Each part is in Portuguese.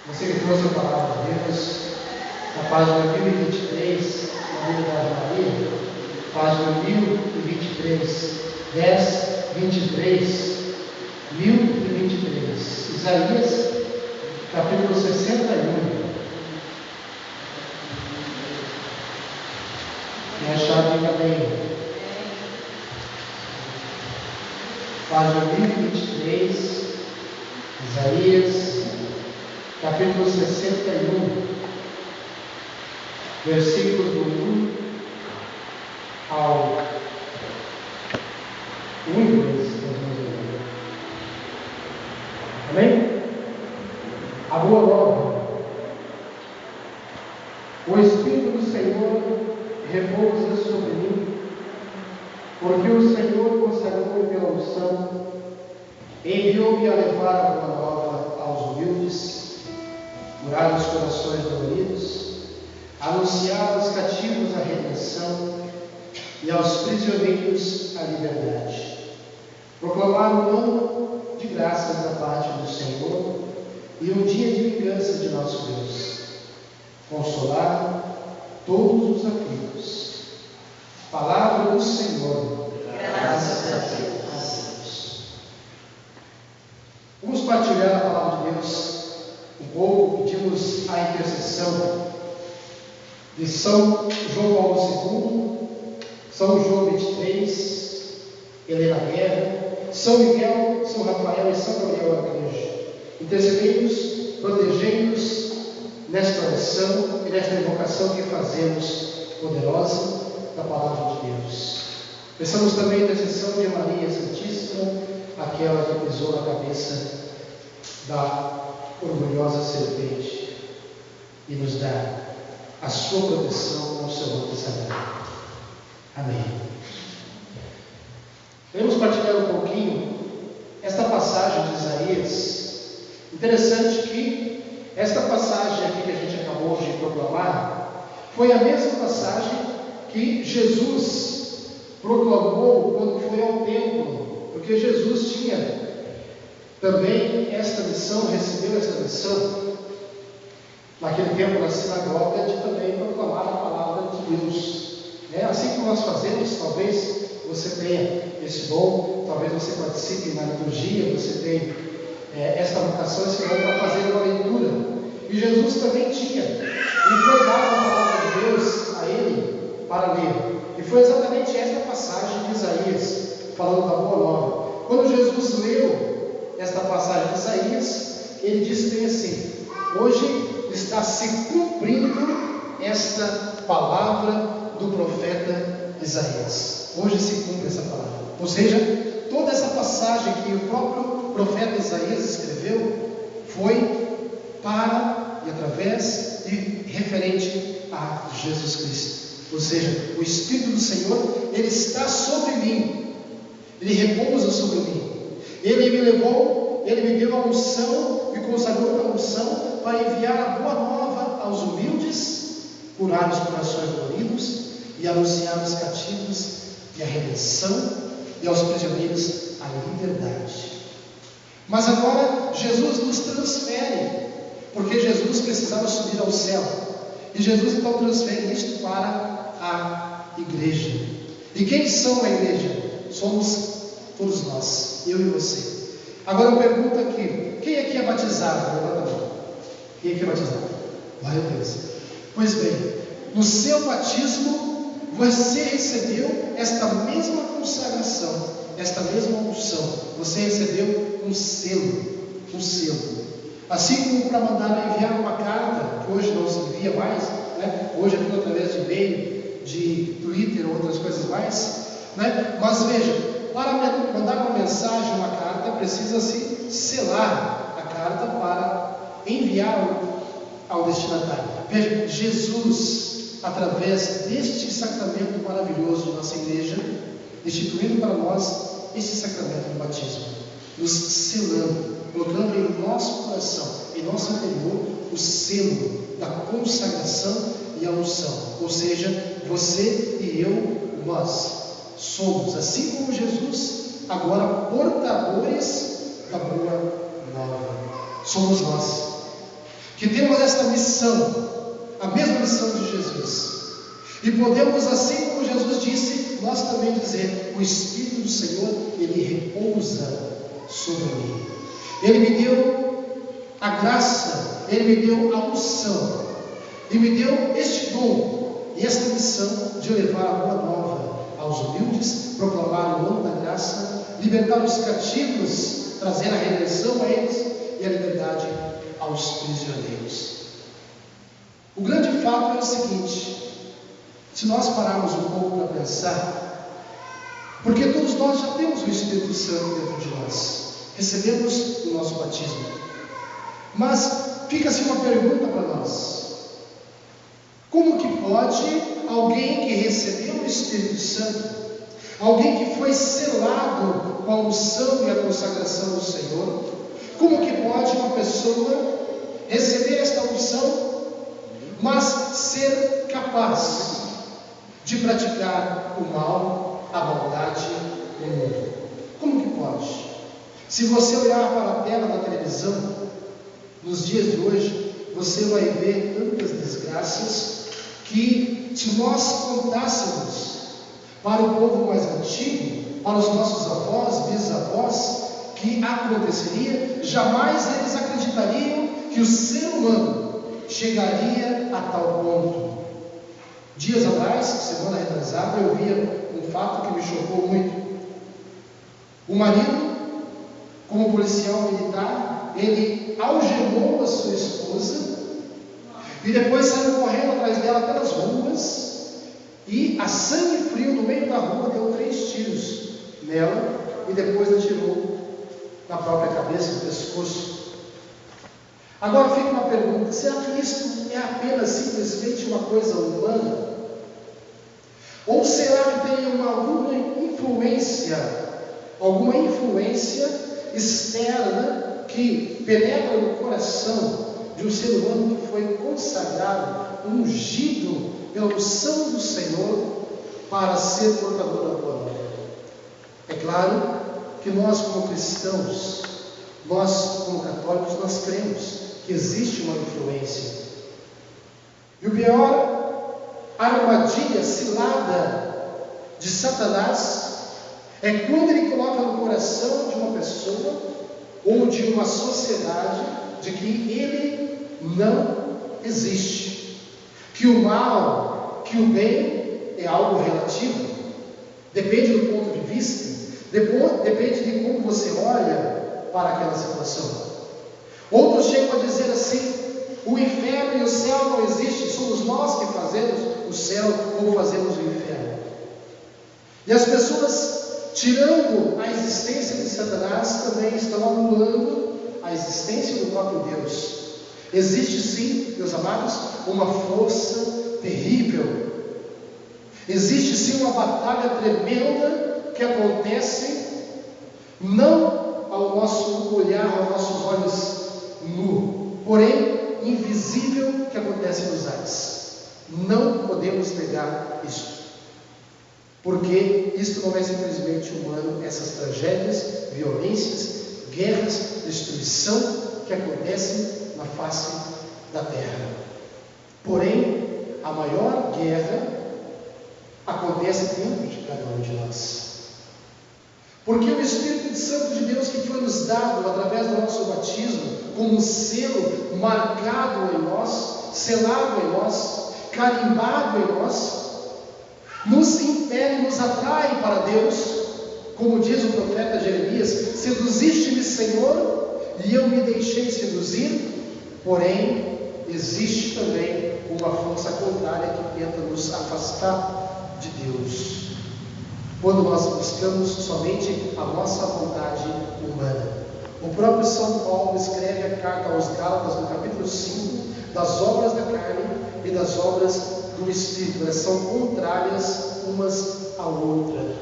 Você que trouxe a palavra de Deus, na página 1023, na Bíblia da Maria, página 1023, 10, 23, 1023, Isaías, capítulo 61. E a chave fica bem. Página 1023, Isaías, capítulo 61, versículo do 1 ao 1. Amém? A boa nova. O Espírito do Senhor repousa sobre mim, porque o Senhor consagrou pela unção, enviou-me a levar a boa nova aos humildes, curar os corações doloridos, anunciar aos cativos a redenção e aos prisioneiros a liberdade, proclamar um ano de graças da parte do Senhor e um dia de vingança de nosso Deus, consolar todos os aflitos. Palavra do Senhor. Graças a Deus. Vamos partilhar a palavra de Deus um pouco. Pedimos a intercessão de São João Paulo II, São João 23, Helena Guerra, São Miguel, São Rafael e São Gabriel Arcanjo. Intercedemos, protegemos nesta oração e nesta invocação que fazemos poderosa da palavra de Deus. Pensamos também na intercessão de Maria Santíssima, aquela que pisou na cabeça da orgulhosa serpente e nos dá a sua proteção com o seu manto sagrado. Amém. Queremos partilhar um pouquinho esta passagem de Isaías. Interessante que esta passagem aqui que a gente acabou de proclamar foi a mesma passagem que Jesus proclamou quando foi ao templo, porque Jesus tinha também esta missão, recebeu esta missão naquele tempo na sinagoga de também proclamar a palavra de Deus. Assim como nós fazemos, talvez você tenha esse dom, talvez você participe na liturgia, você tem esta vocação, esse dom para fazer uma leitura. E Jesus também tinha, e foi dada a palavra de Deus a ele para ler. E foi exatamente esta passagem de Isaías, falando da boa nova. Quando Jesus leu esta passagem de Isaías, ele disse bem assim: hoje está se cumprindo esta palavra do profeta Isaías. Hoje se cumpre essa palavra. Ou seja, toda essa passagem que o próprio profeta Isaías escreveu foi para e através e referente a Jesus Cristo. Ou seja, o Espírito do Senhor, ele está sobre mim, ele repousa sobre mim, ele me levou, ele me deu a unção, me consagrou pela unção para enviar a boa nova aos humildes, curar os corações doloridos e anunciar aos cativos a redenção e aos prisioneiros a liberdade. Mas agora Jesus nos transfere, porque Jesus precisava subir ao céu, e Jesus então transfere isto para a igreja. E quem são a igreja? Somos todos nós, eu e você. Agora eu pergunto aqui: quem aqui é batizado? Levanta a mão. Quem aqui é batizado? Glória a Deus. Pois bem, no seu batismo você recebeu esta mesma consagração, esta mesma unção. Você recebeu um selo, assim como para mandar enviar uma carta, que hoje não se envia mais, hoje é tudo através de e-mail, de Twitter ou outras coisas mais, mas veja, para mandar uma mensagem, uma carta, precisa-se selar a carta para enviar ao destinatário. Veja, Jesus, através deste sacramento maravilhoso de nossa igreja, instituindo para nós esse sacramento do batismo, nos selando, colocando em nosso coração, em nosso interior, o selo da consagração e a unção. Ou seja, você e eu, nós somos, assim como Jesus, agora portadores da boa nova. Somos nós que temos esta missão, a mesma missão de Jesus. E podemos, assim como Jesus disse, nós também dizer: o Espírito do Senhor, Ele repousa sobre mim. Ele me deu a graça, Ele me deu a unção, e me deu este dom e esta missão de levar a boa nova aos humildes, proclamar o ano da graça, libertar os cativos, trazer a redenção a eles e a liberdade aos prisioneiros. O grande fato é o seguinte: se nós pararmos um pouco para pensar, porque todos nós já temos o Espírito Santo dentro de nós, recebemos o nosso batismo, mas fica-se uma pergunta para nós: como que pode alguém que recebeu o Espírito Santo, alguém que foi selado com a unção e a consagração do Senhor, como que pode uma pessoa receber esta unção, mas ser capaz de praticar o mal, a maldade no mundo? Como que pode? Se você olhar para a tela da televisão, nos dias de hoje, você vai ver tantas desgraças que, se nós contássemos para o povo mais antigo, para os nossos avós, bisavós, que aconteceria, jamais eles acreditariam que o ser humano chegaria a tal ponto. Dias atrás, semana retrasada, eu via um fato que me chocou muito. O marido, como policial militar, ele algemou a sua esposa e depois saiu correndo atrás dela pelas ruas e, a sangue frio, no meio da rua, deu 3 tiros nela e depois atirou na própria cabeça, no pescoço. Agora fica uma pergunta: será que isso é apenas simplesmente uma coisa humana? Ou será que tem alguma influência externa que penetra no coração de um ser humano que foi consagrado, ungido pela unção do Senhor para ser portador da boa nova? É claro que nós, como cristãos, nós como católicos, nós cremos que existe uma influência. E o pior armadilha, cilada de Satanás é quando ele coloca no coração de uma pessoa ou de uma sociedade de que ele não existe, que o mal, que o bem é algo relativo, depende do ponto de vista, depende de como você olha para aquela situação. Outros chegam a dizer assim: o inferno e o céu não existem, somos nós que fazemos o céu ou fazemos o inferno. E as pessoas, tirando a existência de Satanás, também estão anulando a existência do próprio Deus. Existe sim, meus amados, uma força terrível. Existe sim uma batalha tremenda que acontece não ao nosso olhar, aos nossos olhos nu, porém invisível, que acontece nos ares. Não podemos negar isto, porque isto não é simplesmente humano. Essas tragédias, violências, guerras, destruição que acontecem na face da terra. Porém, a maior guerra acontece dentro de cada um de nós. Porque o Espírito Santo de Deus, que foi nos dado através do nosso batismo, como um selo marcado em nós, selado em nós, carimbado em nós, nos impele, nos atrai para Deus, como diz o profeta Jeremias: seduziste-me, Senhor, e eu me deixei seduzir. Porém, existe também uma força contrária que tenta nos afastar de Deus, quando nós buscamos somente a nossa vontade humana. O próprio São Paulo escreve a carta aos Gálatas, no capítulo 5, das obras da carne e das obras do Espírito. Elas são contrárias umas à outra.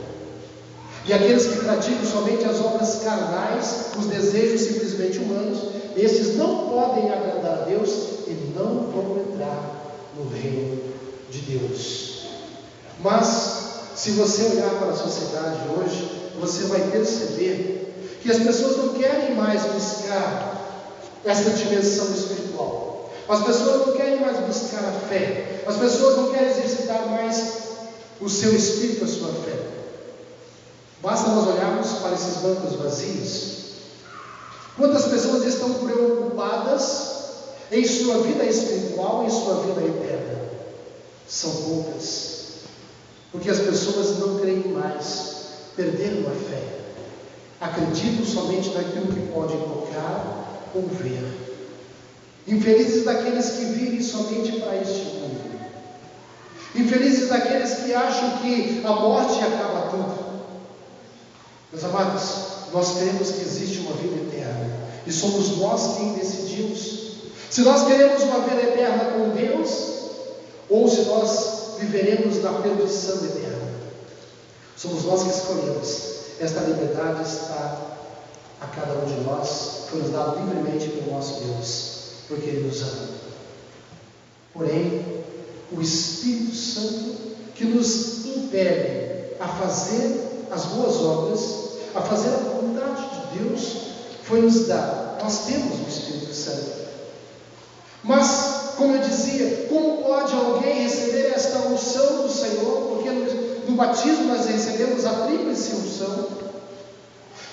E aqueles que praticam somente as obras carnais, os desejos simplesmente humanos, esses não podem agradar a Deus e não vão entrar no reino de Deus. Mas, se você olhar para a sociedade hoje, você vai perceber que as pessoas não querem mais buscar essa dimensão espiritual. As pessoas não querem mais buscar a fé. As pessoas não querem exercitar mais o seu espírito, a sua fé. Basta nós olharmos para esses bancos vazios. Quantas pessoas estão preocupadas em sua vida espiritual, em sua vida eterna? São poucas. Porque as pessoas não creem mais, perderam a fé. Acreditam somente naquilo que podem tocar ou ver. Infelizes daqueles que vivem somente para este mundo. Infelizes daqueles que acham que a morte acaba tudo. Meus amados, nós cremos que existe uma vida eterna. E somos nós quem decidimos se nós queremos uma vida eterna com Deus ou se nós viveremos na perdição eterna. Somos nós que escolhemos. Esta liberdade está a cada um de nós. Foi nos dado livremente pelo nosso Deus, porque Ele nos ama. Porém, o Espírito Santo que nos impele a fazer as boas obras, a fazer a vontade de Deus, foi nos dado. Nós temos o Espírito Santo. Mas, como eu dizia, como pode alguém receber esta unção do Senhor? Porque no batismo nós recebemos a tríplice unção.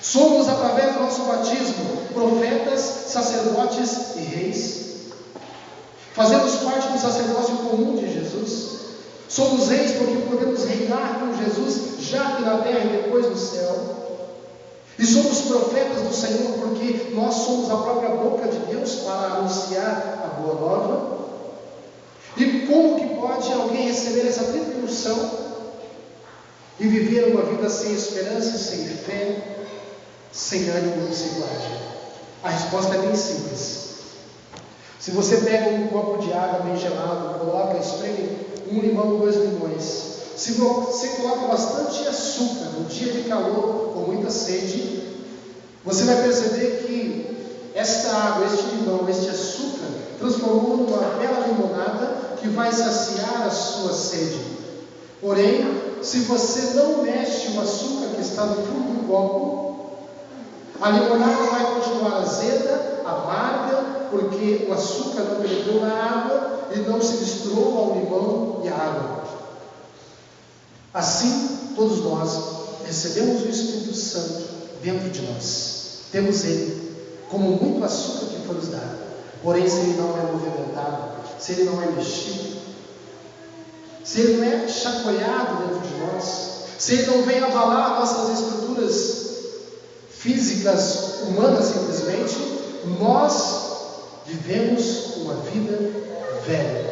Somos, através do nosso batismo, profetas, sacerdotes e reis. Fazemos parte do sacerdócio comum de Jesus. Somos reis porque podemos reinar com Jesus, já aqui na terra e depois no céu. E somos profetas do Senhor porque nós somos a própria boca de Deus para anunciar a boa nova. E como que pode alguém receber essa tríplice unção e viver uma vida sem esperança, sem fé, sem ânimo e sem coragem? A resposta é bem simples. Se você pega um copo de água bem gelado, coloca, espreme um limão, 2 limões. Se você coloca bastante açúcar no dia de calor, com muita sede, você vai perceber que esta água, este limão, este açúcar, transformou numa bela limonada que vai saciar a sua sede. Porém, se você não mexe o açúcar que está no fundo do copo, a limonada vai continuar azeda, amarga, porque o açúcar não penetrou na água e não se misturou ao limão e à água. Assim, todos nós recebemos o Espírito Santo dentro de nós. Temos Ele como muito açúcar que foi nos dado. Porém, se Ele não é movimentado, se Ele não é mexido, se Ele não é chacoalhado dentro de nós, se Ele não vem abalar nossas estruturas físicas, humanas simplesmente, nós vivemos uma vida velha.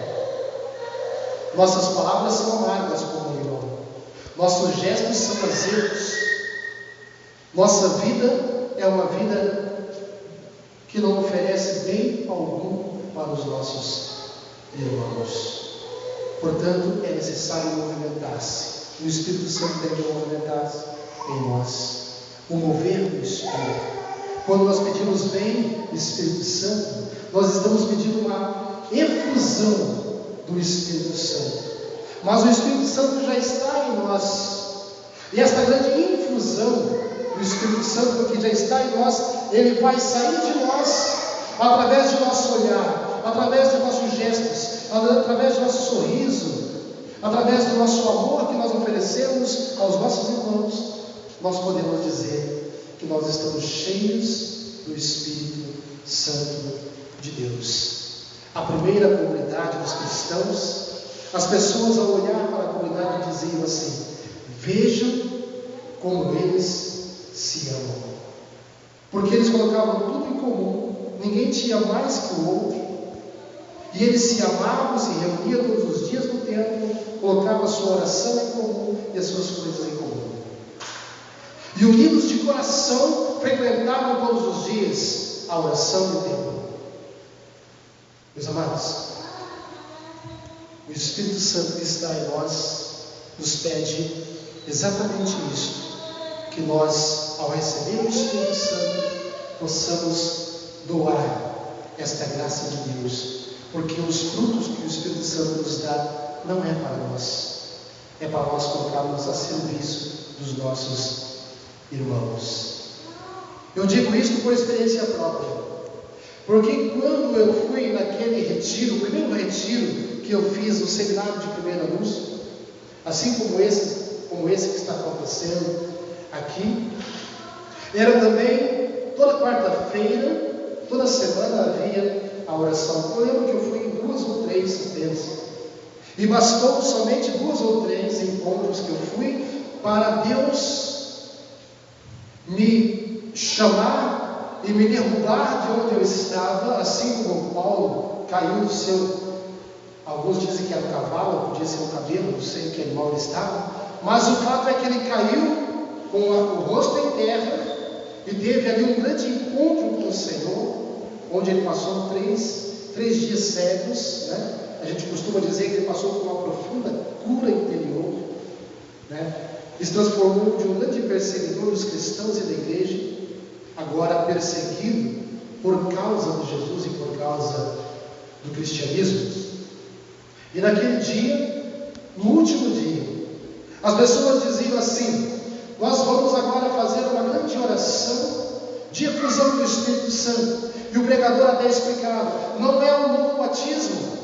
Nossas palavras são amargas como o limão. Nossos gestos são azedos. Nossa vida é uma vida que não oferece bem algum para os nossos irmãos. Portanto, é necessário movimentar-se. O Espírito Santo deve movimentar-se em nós. O mover do Espírito. Quando nós pedimos vem Espírito Santo, nós estamos pedindo uma efusão do Espírito Santo. Mas o Espírito Santo já está em nós. E esta grande infusão do Espírito Santo que já está em nós, ele vai sair de nós através de nosso olhar, através de nossos gestos, através do nosso sorriso, através do nosso amor que nós oferecemos aos nossos irmãos. Nós podemos dizer que nós estamos cheios do Espírito Santo de Deus. A primeira comunidade dos cristãos, as pessoas ao olhar para a comunidade diziam assim: vejam como eles se amam. Porque eles colocavam tudo em comum, ninguém tinha mais que o outro, e eles se amavam, se reuniam todos os dias no templo, colocavam a sua oração em comum e as suas coisas em comum. E unidos de coração, frequentavam todos os dias a oração do templo. Meus amados, o Espírito Santo que está em nós nos pede exatamente isso, que nós, ao receber o Espírito Santo, possamos doar esta graça de Deus, porque os frutos que o Espírito Santo nos dá não é para nós, é para nós colocarmos a serviço dos nossos irmãos. Eu digo isso por experiência própria. Porque quando eu fui naquele retiro, o primeiro retiro que eu fiz no seminário de Primeira Luz, assim como esse que está acontecendo aqui, era também toda quarta-feira, toda semana havia a oração. Eu lembro que eu fui em 2 ou 3 apenas, e bastou somente 2 ou 3 encontros que eu fui para Deus me chamar e me derrubar de onde eu estava, assim como Paulo caiu do seu, alguns dizem que era um cavalo, podia ser um cabelo, não sei em que animal ele estava, mas o fato é que ele caiu com o rosto em terra e teve ali um grande encontro com o Senhor, onde ele passou 3 dias cegos, né? A gente costuma dizer que ele passou por uma profunda cura interior, né? E se transformou de um grande perseguidor dos cristãos e da igreja, agora perseguido por causa de Jesus e por causa do cristianismo. E naquele dia, no último dia, as pessoas diziam assim: nós vamos agora fazer uma grande oração de efusão do Espírito Santo. E o pregador até explicava: não é um novo batismo,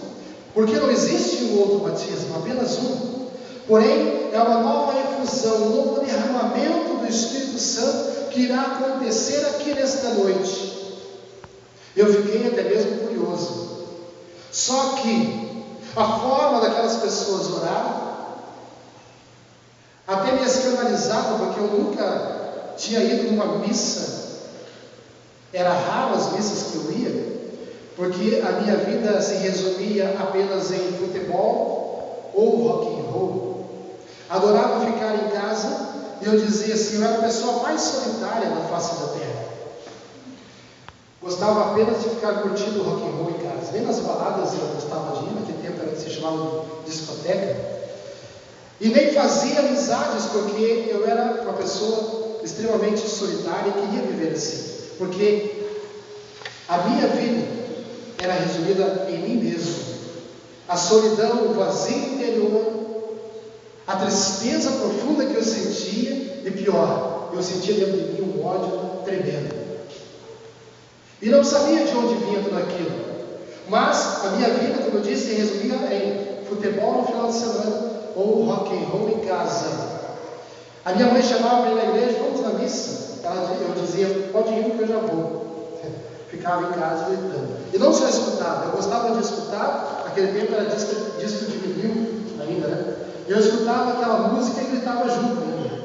porque não existe um outro batismo, apenas um. Porém, é uma nova efusão, um novo derramamento do Espírito Santo que irá acontecer aqui nesta noite. Eu fiquei até mesmo curioso. Só que a forma daquelas pessoas orar até me escandalizava, porque eu nunca tinha ido numa missa. Era raro as missas que eu ia, porque a minha vida se resumia apenas em futebol ou rock and roll. Adorava ficar em casa, e eu dizia assim: eu era a pessoa mais solitária na face da terra. Gostava apenas de ficar curtindo rock and roll em casa. Nem nas baladas eu gostava de ir, naquele tempo era que se chamava de discoteca. E nem fazia amizades, porque eu era uma pessoa extremamente solitária e queria viver assim. Porque a minha vida era resumida em mim mesmo. A solidão, o vazio interior, a tristeza profunda que eu sentia, e pior, eu sentia dentro de mim um ódio tremendo. E não sabia de onde vinha tudo aquilo. Mas a minha vida, como eu disse, se resumia em futebol no final de semana ou rock and roll em casa. A minha mãe chamava para ir na igreja: vamos na missa. Eu dizia: pode ir porque eu já vou. Ficava em casa gritando. E não só escutava, eu gostava de escutar. Naquele tempo era disco de vinil ainda, né? Eu escutava aquela música e gritava junto ainda.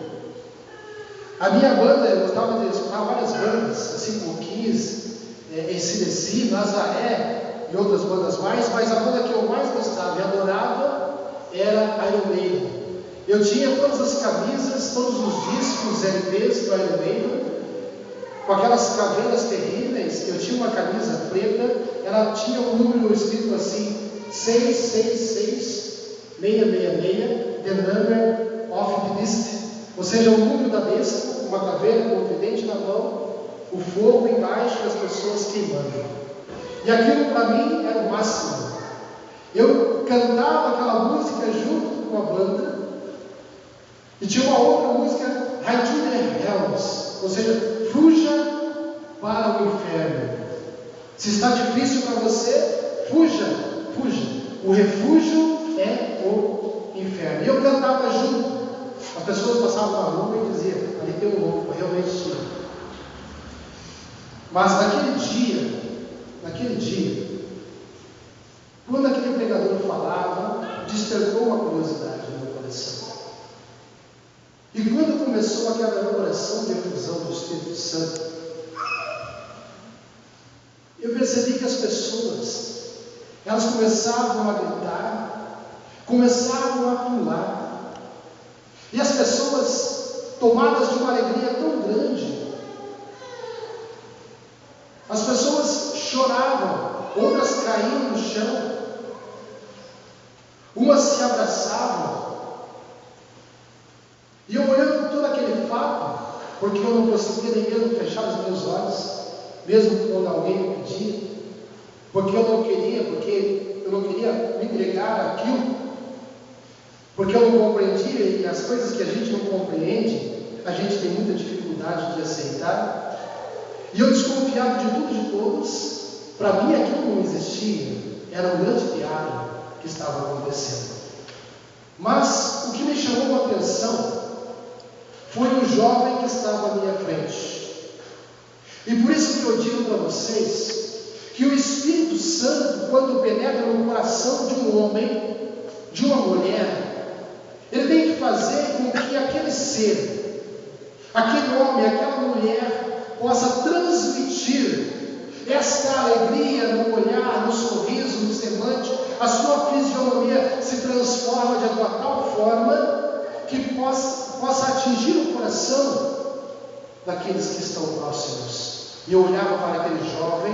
A minha banda, eu gostava de escutar várias bandas, assim como Kiss, AC/DC, Nazaré e outras bandas mais, mas a banda que eu mais gostava e adorava era Iron Maiden. Eu tinha todas as camisas, todos os discos, LPs do Iron Maiden, com aquelas caveiras terríveis. Eu tinha uma camisa preta, ela tinha um número escrito assim: 666 666, the number of the beast, ou seja, o número da besta, uma caveira com o tridente na mão, o fogo embaixo e as pessoas queimando. E aquilo para mim era o máximo. Eu cantava aquela música junto com a banda, e tinha uma outra música, Hide to the Hells, ou seja, fuja para o inferno. Se está difícil para você, fuja, fuja. O refúgio é o inferno. E eu cantava junto. As pessoas passavam na rua e diziam: ali tem um louco, realmente tinha. Mas naquele dia, quando aquele pregador falava, despertou uma curiosidade no meu coração. E quando começou aquela oração de efusão do Espírito Santo, eu percebi que as pessoas, elas começavam a gritar, começavam a pular, e as pessoas, tomadas de uma alegria tão grande, as pessoas choravam, outras caíam no chão, umas se abraçavam. E eu olhando todo aquele fato, porque eu não conseguia nem mesmo fechar os meus olhos, mesmo quando alguém me pedia, porque eu não queria me entregar àquilo, porque eu não compreendia, e as coisas que a gente não compreende, a gente tem muita dificuldade de aceitar. E eu desconfiava de tudo e de todos, Para mim aquilo não existia, era um grande teatro que estava acontecendo. Mas o que me chamou a atenção foi o jovem que estava à minha frente. E por isso que eu digo para vocês que o Espírito Santo, quando penetra no coração de um homem, de uma mulher, ele tem que fazer com que aquele ser, aquele homem, aquela mulher, possa transmitir esta alegria no olhar, no sorriso, no semblante. A sua fisionomia se transforma de uma tal forma que possa atingir o coração daqueles que estão próximos. E eu olhava para aquele jovem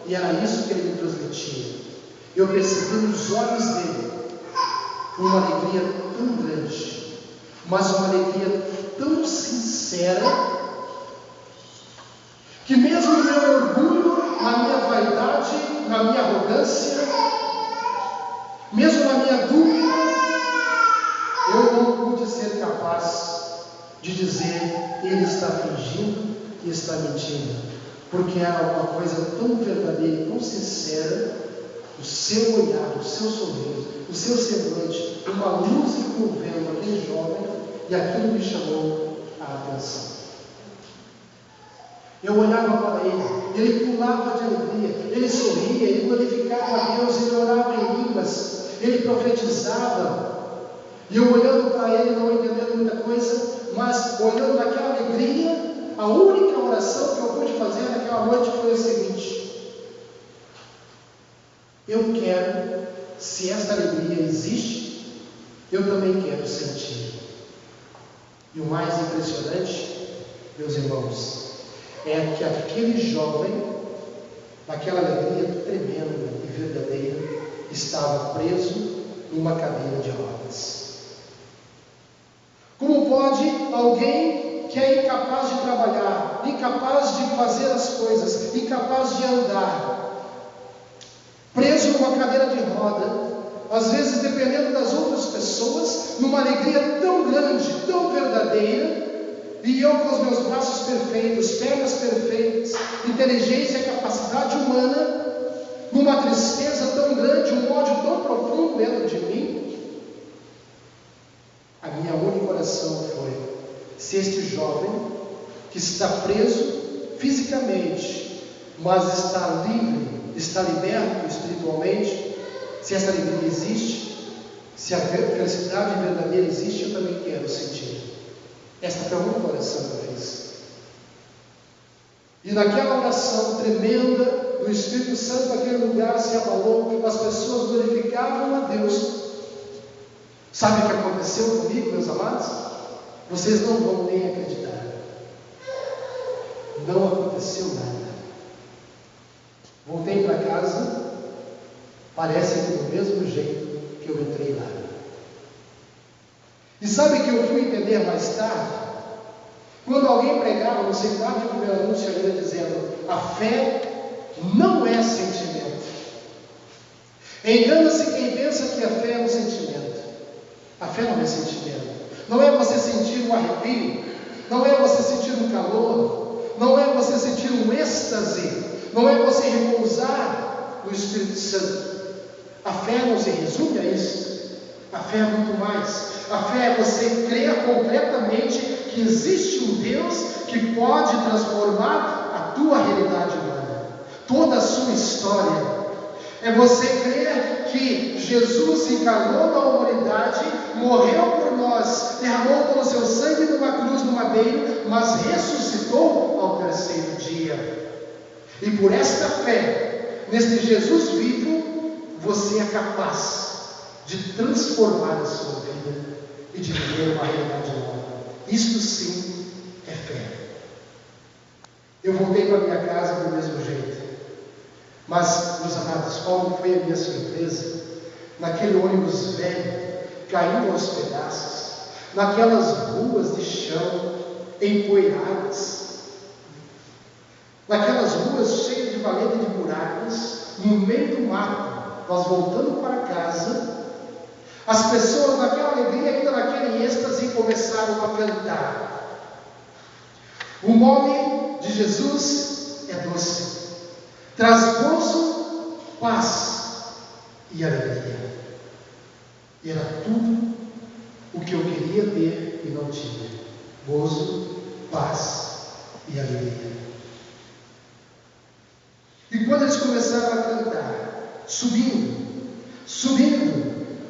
e era isso que ele me transmitia. Eu percebi nos olhos dele uma alegria tão grande, mas uma alegria tão sincera, que mesmo no meu orgulho, na minha vaidade, na minha arrogância, mesmo na minha dúvida, eu não pude ser capaz de dizer: ele está fingindo e está mentindo, porque era uma coisa tão verdadeira e tão sincera, o seu olhar, o seu sorriso, o seu semblante, uma luz envolvendo aquele jovem, e aquilo me chamou a atenção. Eu olhava para ele pulava de alegria, ele sorria, ele glorificava a Deus, ele orava em línguas, ele profetizava. E eu olhando para ele, não entendendo muita coisa, mas olhando naquela alegria, a única oração que eu pude fazer naquela noite foi o seguinte: eu quero, se esta alegria existe, eu também quero sentir. E o mais impressionante, meus irmãos, é que aquele jovem, naquela alegria tremenda e verdadeira, estava preso numa cadeira de rodas. Como pode alguém que é incapaz de trabalhar, incapaz de fazer as coisas, incapaz de andar, preso numa cadeira de roda, às vezes dependendo das outras pessoas, numa alegria tão grande, tão verdadeira, e eu com os meus braços perfeitos, pernas perfeitas, inteligência e capacidade humana, numa tristeza tão grande, um ódio tão profundo dentro de mim, a minha única oração foi: se este jovem, que está preso fisicamente, mas está livre, está liberto espiritualmente, se essa alegria existe, se a felicidade verdadeira existe, eu também quero sentir. Esta foi a única oração que eu fiz. E naquela oração tremenda, o Espírito Santo naquele lugar se abalou, as pessoas glorificavam a Deus. Sabe o que aconteceu comigo, meus amados? Vocês não vão nem acreditar. Não aconteceu nada. Voltei para casa, parece que do mesmo jeito que eu entrei lá. E sabe que eu fui entender mais tarde? Quando alguém pregava, não sei qual que o meu anúncio ainda dizendo: a fé não é sentimento. Engana-se quem pensa que a fé é um sentimento. A fé não é sentimento. Não é você sentir um arrepio, não é você sentir um calor, não é você sentir um êxtase, não é você repousar no Espírito Santo. A fé não se resume a isso. A fé é muito mais. A fé é você crer completamente que existe um Deus que pode transformar a tua realidade humana, toda a sua história. É você crer que Jesus se encarnou na humanidade, morreu por nós, derramou todo o seu sangue numa cruz, no madeiro, mas ressuscitou ao terceiro dia. E por esta fé, neste Jesus vivo, você é capaz de transformar a sua vida e de viver uma realidade nova. Isto sim é fé. Eu voltei para minha casa do mesmo jeito. Mas, meus amados, qual foi a minha surpresa? Naquele ônibus velho, caindo aos pedaços, naquelas ruas de chão empoeiradas, naquelas ruas cheias de valeta e de buracos, no meio do mato, nós voltando para casa, as pessoas naquela alegria, ainda naquele êxtase, começaram a cantar. O nome de Jesus é doce. traz gozo, paz e alegria. E era tudo o que eu queria ter e não tinha: gozo, paz e alegria. E quando eles começaram a cantar, subindo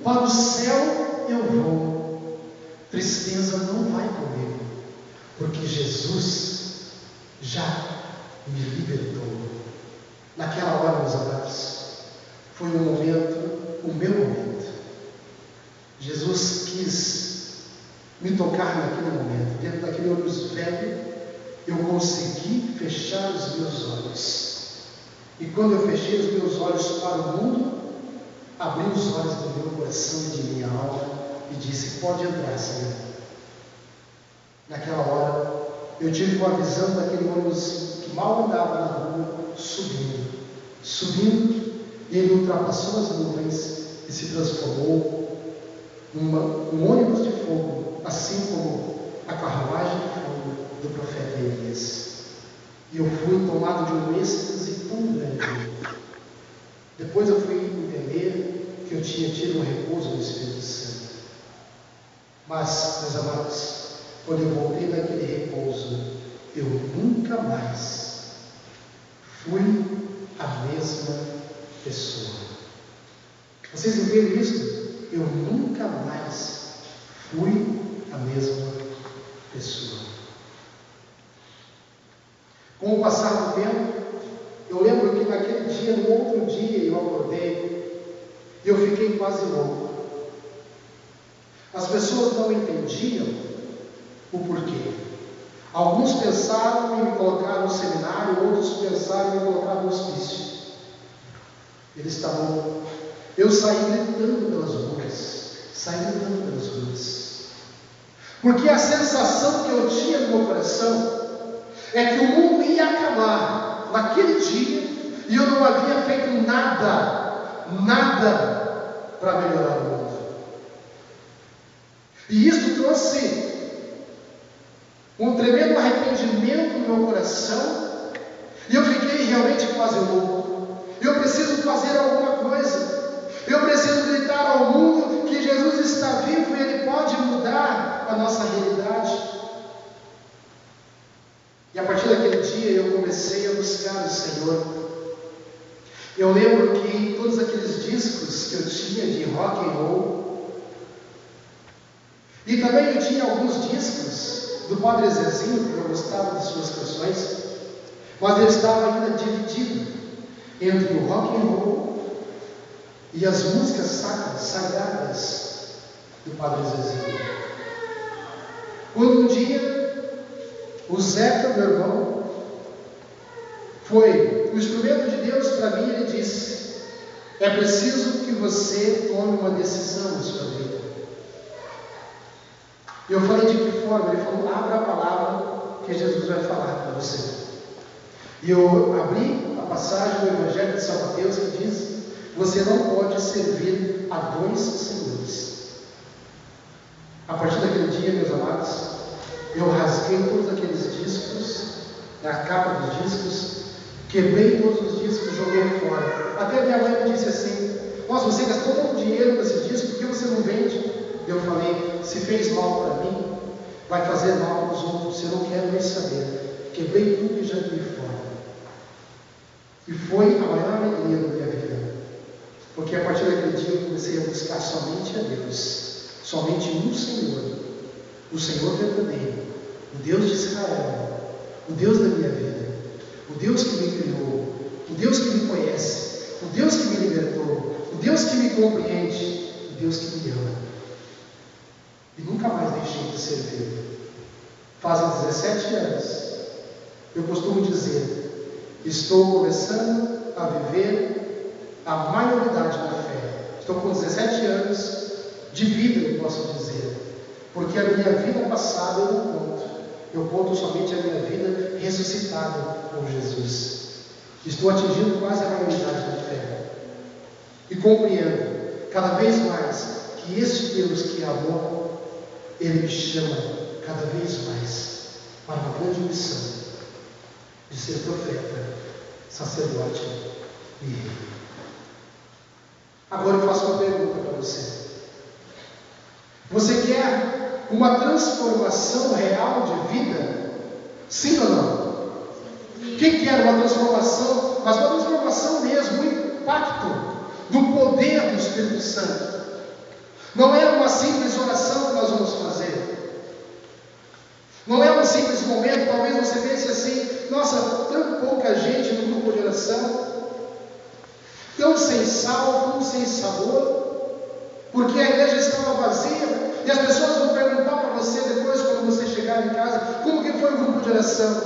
para o céu eu vou, tristeza não vai comigo, porque Jesus já me libertou. Naquela hora, meus amados, foi um momento, o meu momento. Jesus quis me tocar naquele momento. Dentro daquele ônibus velho, eu consegui fechar os meus olhos. E quando eu fechei os meus olhos para o mundo, abri os olhos do meu coração e de minha alma e disse: pode entrar, Senhor. Naquela hora, eu tive uma visão daquele ônibus que mal andava na rua, subindo, e ele ultrapassou as nuvens e se transformou num ônibus de fogo, assim como a carruagem de fogo do profeta Elias. E eu fui tomado de um êxtase tão grande. Depois eu fui entender que eu tinha tido um repouso no Espírito Santo. Mas, meus amados, quando eu voltei daquele repouso, eu nunca mais fui a mesma pessoa. Vocês entendem isso? Eu nunca mais fui a mesma pessoa. Com o passar do tempo, eu lembro que naquele dia, no outro dia, eu acordei e eu fiquei quase louco. As pessoas não entendiam o porquê. Alguns pensaram em me colocar no seminário, outros pensaram em me colocar no hospício. Ele está louco. Eu saí gritando pelas ruas. Porque a sensação que eu tinha no meu coração é que o mundo ia acabar naquele dia e eu não havia feito nada para melhorar o mundo. E isso trouxe um tremendo arrependimento no meu coração e eu fiquei realmente quase louco. Eu preciso fazer alguma coisa. Eu preciso gritar ao mundo que Jesus está vivo e Ele pode mudar a nossa realidade. E a partir daquele dia eu comecei a buscar o Senhor. Eu lembro que todos aqueles discos que eu tinha de rock and roll, e também eu tinha alguns discos do Padre Zezinho, que eu gostava de suas canções, mas eu estava ainda dividido entre o rock and roll e as músicas sagradas do Padre Zezinho. Quando um dia o Zeca, meu irmão, foi o instrumento de Deus para mim, ele disse: é preciso que você tome uma decisão na sua vida. Eu falei: de que forma? Ele falou: abra a palavra que Jesus vai falar para você. E eu abri a passagem do Evangelho de São Mateus que diz: você não pode servir a dois senhores. A partir daquele dia, meus amados, eu rasguei todos aqueles discos, a capa dos discos, quebrei todos os discos, joguei fora. Até minha mãe me disse assim: nossa, você gastou tanto dinheiro nesse disco, por que você não vende? Eu falei: se fez mal para mim, vai fazer mal para os outros, eu não quero nem saber. Quebrei tudo e joguei fora. E foi a maior alegria da minha vida, porque a partir daquele dia eu comecei a buscar somente a Deus, somente um Senhor, o Senhor verdadeiro, o Deus de Israel, o Deus da minha vida, o Deus que me criou, o Deus que me conhece, o Deus que me libertou, o Deus que me compreende, o Deus que me ama. E nunca mais deixei de servir. Fazem 17 anos. Eu costumo dizer: estou começando a viver a maioridade da fé. Estou com 17 anos de vida, eu posso dizer. Porque a minha vida passada eu não conto. Eu conto somente a minha vida ressuscitada com Jesus. Estou atingindo quase a maioridade da fé. E compreendo cada vez mais que este Deus que é amor, Ele me chama cada vez mais para uma grande missão de ser profeta sacerdote e rei. Agora eu faço uma pergunta para você. Você quer uma transformação real de vida? Sim ou não? Quem quer uma transformação, mas uma transformação mesmo, um impacto do poder do Espírito Santo? Não é uma simples oração que nós vamos fazer. Não é um simples momento, talvez você pense assim, nossa, tão pouca gente no grupo de oração, tão sem sal, tão sem sabor, porque a igreja estava vazia, e as pessoas vão perguntar para você depois, quando você chegar em casa, como que foi o grupo de oração?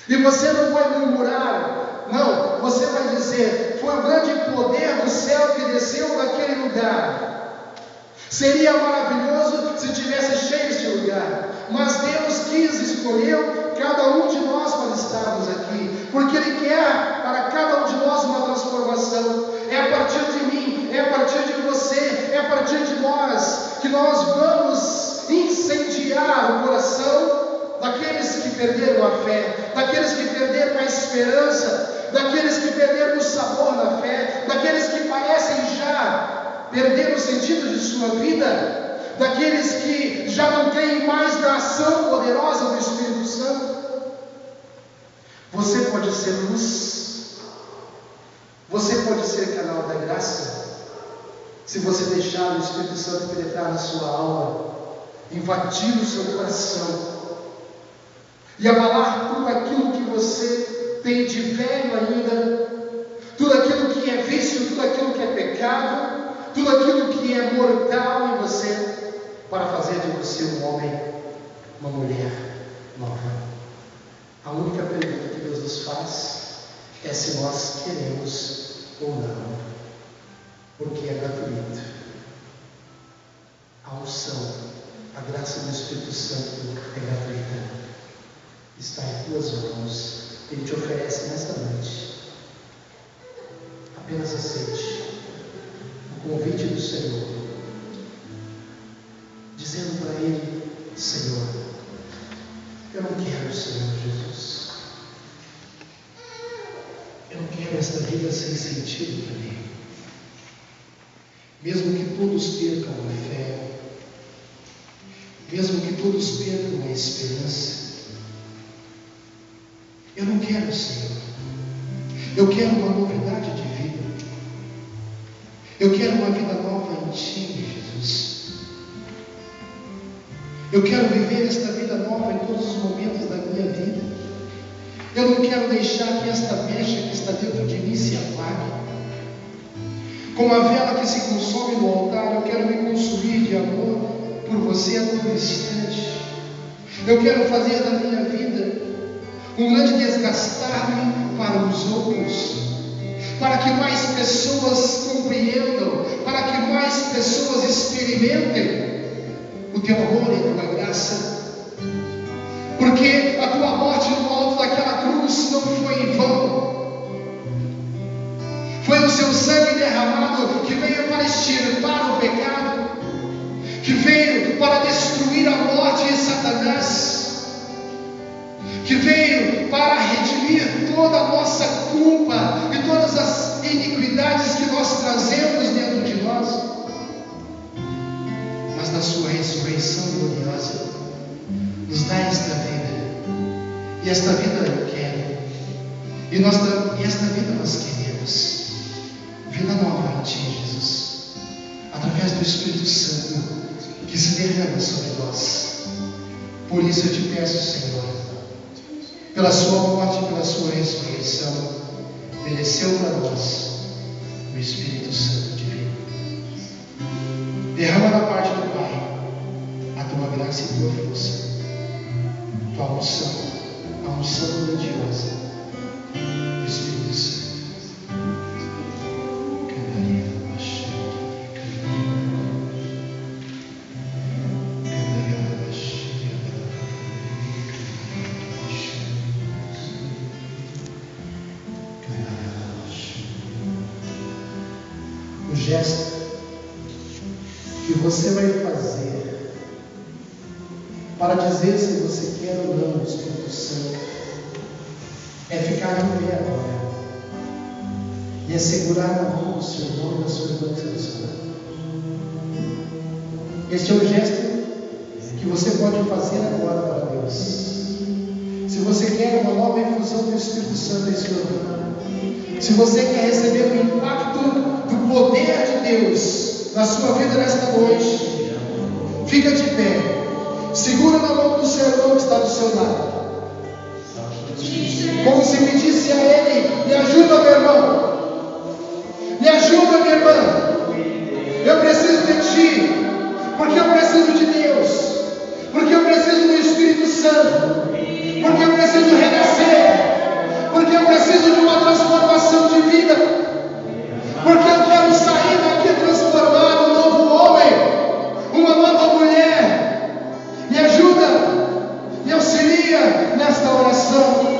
E você não vai murmurar, não, você vai dizer, foi o grande poder do céu que desceu naquele lugar. Seria maravilhoso se tivesse cheio este lugar, mas Deus escolheu cada um de nós para estarmos aqui, porque Ele quer para cada um de nós uma transformação. É a partir de mim, é a partir de você, é a partir de nós, que nós vamos incendiar o coração daqueles que perderam a fé, daqueles que perderam a esperança, daqueles que perderam o sabor na fé, daqueles que parecem já perder o sentido de sua vida, daqueles que já não creem mais na ação poderosa do Espírito Santo. Você pode ser luz, você pode ser canal da graça, se você deixar o Espírito Santo penetrar na sua alma, invadir o seu coração e abalar tudo aquilo que você tem de velho ainda, tudo aquilo que é vício, tudo aquilo que é pecado, tudo aquilo que é mortal em você, para fazer de você um homem, uma mulher nova. A única pergunta que Deus nos faz é se nós queremos ou não, porque é gratuito. A unção, a graça do Espírito Santo é gratuita, está em tuas mãos. Ele te oferece nesta noite. Apenas aceite o convite do Senhor, dizendo para Ele: Senhor, eu não quero, Senhor Jesus, eu não quero esta vida sem sentido para mim. Mesmo que todos percam a fé, mesmo que todos percam a esperança, eu não quero, Senhor. Eu quero uma novidade de vida. Eu quero uma vida nova em Ti, Jesus. Eu quero viver esta vida nova em todos os momentos da minha vida. Eu não quero deixar que esta mecha que está dentro de mim se apague. Como a vela que se consome no altar, eu quero me consumir de amor por você a todo instante. Eu quero fazer da minha vida um grande desgastar-me para os outros, para que mais pessoas compreendam, para que mais pessoas experimentem o Teu amor e a Tua graça, porque a Tua morte no alto daquela cruz não foi em vão. Foi o Seu sangue derramado que veio para extirpar o pecado, que veio para destruir a morte e Satanás, que veio para redimir toda a nossa culpa e todas as iniquidades que nós trazemos dentro de nós. Mas na sua ressurreição gloriosa, nos dá esta vida, e esta vida eu quero, e esta vida nós queremos, vida nova em Ti, Jesus, através do Espírito Santo que se derrama sobre nós. Por isso eu te peço, Senhor, pela Sua morte e pela Sua ressurreição, desceu para nós o Espírito Santo divino. Derrama da parte do Pai a Tua graça e Tua força, Tua unção, a unção grandiosa do Espírito Santo. Gesto que você vai fazer para dizer se você quer ou não o Espírito Santo é ficar em pé agora. E é segurar na mão do seu irmão e da sua irmã que você está. Este é o gesto que você pode fazer agora para Deus. Se você quer uma nova infusão do Espírito Santo em sua vida, se você quer receber o impacto do poder de Deus na sua vida nesta noite, fica de pé, segura na mão do seu irmão que está do seu lado, como se pedisse a ele: me ajuda, meu irmão, me ajuda, minha irmã, eu preciso de ti, porque eu preciso de Deus, porque eu preciso do Espírito Santo, porque eu preciso renascer, porque eu preciso de uma transformação de vida, porque eu quero sair daqui transformado, um novo homem, uma nova mulher. Me ajuda, me auxilia nesta oração.